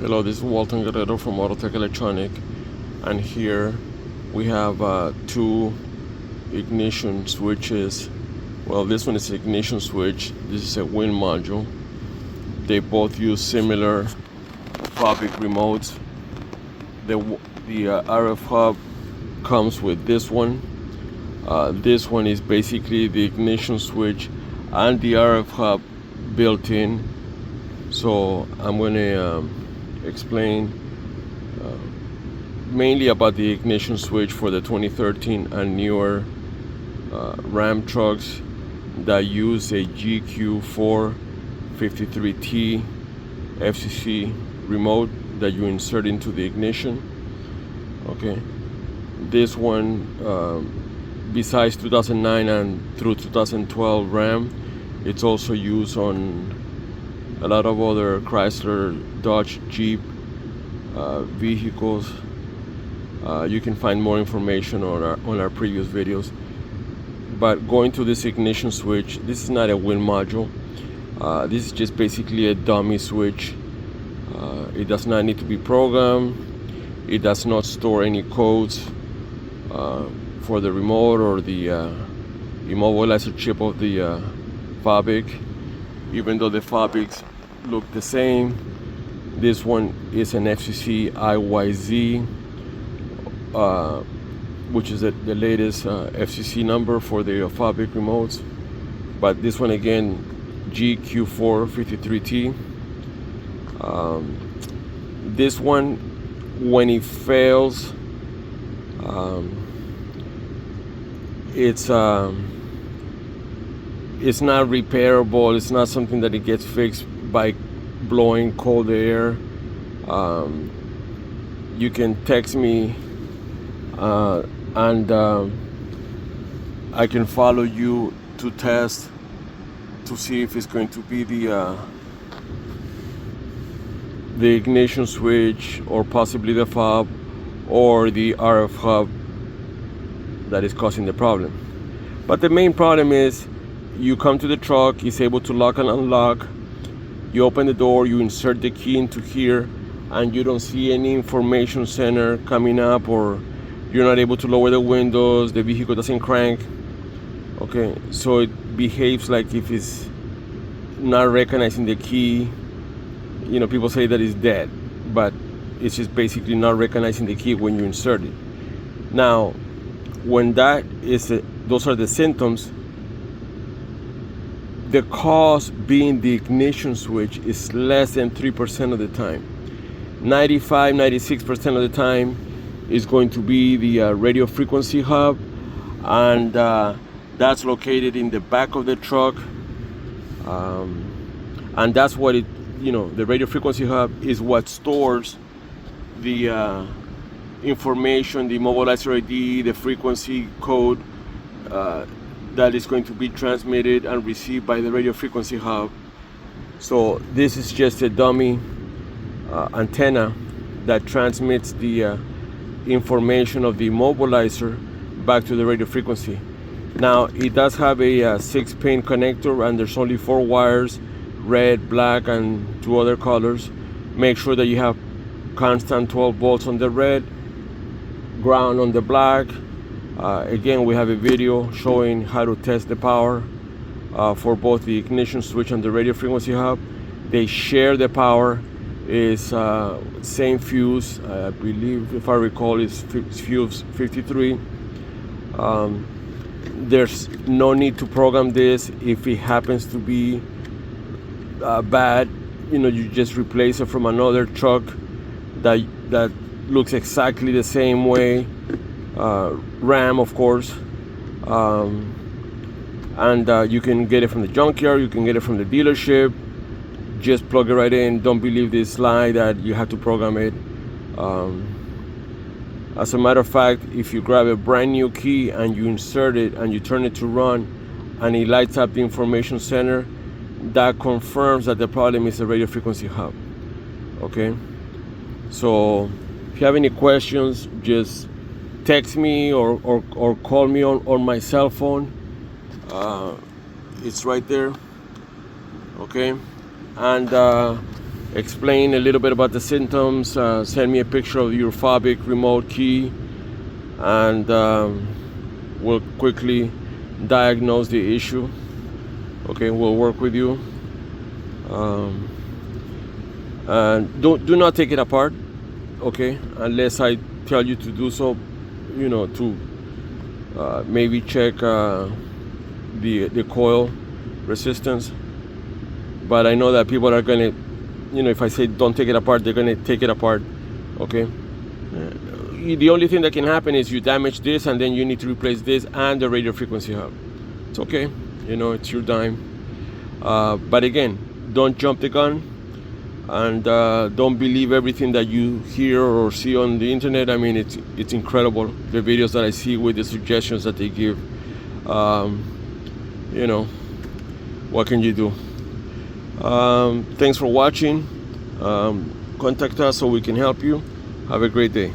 Hello, this is Walton Guerrero from Autotech Electronic, and here we have two ignition switches. Well, this one is an ignition switch, this is a wind module. They both use similar fobik remotes. The RF hub comes with this one. This one is basically the ignition switch and the RF hub built in. So I'm going to explain mainly about the ignition switch for the 2013 and newer Ram trucks that use a GQ453T FCC remote that you insert into the ignition. Okay, this one, besides 2009 and through 2012 Ram, it's also used on a lot of other Chrysler, Dodge, Jeep vehicles. You can find more information on our previous videos. But going to this ignition switch, this is not a wind module. This is just basically a dummy switch. It does not need to be programmed. It does not store any codes for the remote or the immobilizer chip of the fobik. Even though the fobiks look the same, this one is an FCC IYZ, which is the latest FCC number for the fobik remotes. But this one again, GQ453T. This one, when it fails, it's not repairable. It's not something that it gets fixed by blowing cold air. You can text me and I can follow you to test to see if it's going to be the ignition switch or possibly the fob or the RF hub that is causing the problem. But the main problem is you come to the truck, it's able to lock and unlock. You open the door, you insert the key into here, and you don't see any information center coming up, or you're not able to lower the windows, the vehicle doesn't crank. Okay, so it behaves like if it's not recognizing the key. You know, people say that it's dead, but it's just basically not recognizing the key when you insert it. Now, when those are the symptoms, the cause being the ignition switch is less than 3% of the time. 95-96% of the time is going to be the radio frequency hub, and that's located in the back of the truck, and that's what it, the radio frequency hub is what stores the information, the immobilizer ID, the frequency code that is going to be transmitted and received by the radio frequency hub. So this is just a dummy antenna that transmits the information of the immobilizer back to the radio frequency. Now it does have a 6-pin connector, and there's only 4 wires, red, black, and 2 other colors. Make sure that you have constant 12 volts on the red, ground on the black. Again, we have a video showing how to test the power for both the ignition switch and the radio frequency hub. They share the power. Is same fuse, I believe, if I recall, is fuse 53. There's no need to program this. If it happens to be bad, you just replace it from another truck that looks exactly the same way, Ram, of course, and you can get it from the junkyard, you can get it from the dealership. Just plug it right in. Don't believe this lie that you have to program it. As a matter of fact, if you grab a brand new key and you insert it and you turn it to run and it lights up the information center, that confirms that the problem is the radio frequency hub. Okay, so if you have any questions, just text me or call me on my cell phone. It's right there. Okay, and explain a little bit about the symptoms, send me a picture of your fobik remote key, and we'll quickly diagnose the issue. Okay, we'll work with you. And do not take it apart, okay, unless I tell you to do so, you know, to maybe check the coil resistance. But I know that people are gonna, you know, if I say don't take it apart, they're gonna take it apart, okay. The only thing that can happen is you damage this, and then you need to replace this and the radio frequency hub. It's okay, you know, it's your dime. But again, don't jump the gun, and don't believe everything that you hear or see on the internet. I mean, it's incredible, the videos that I see with the suggestions that they give. You know, what can you do? Thanks for watching. Contact us so we can help you. Have a great day.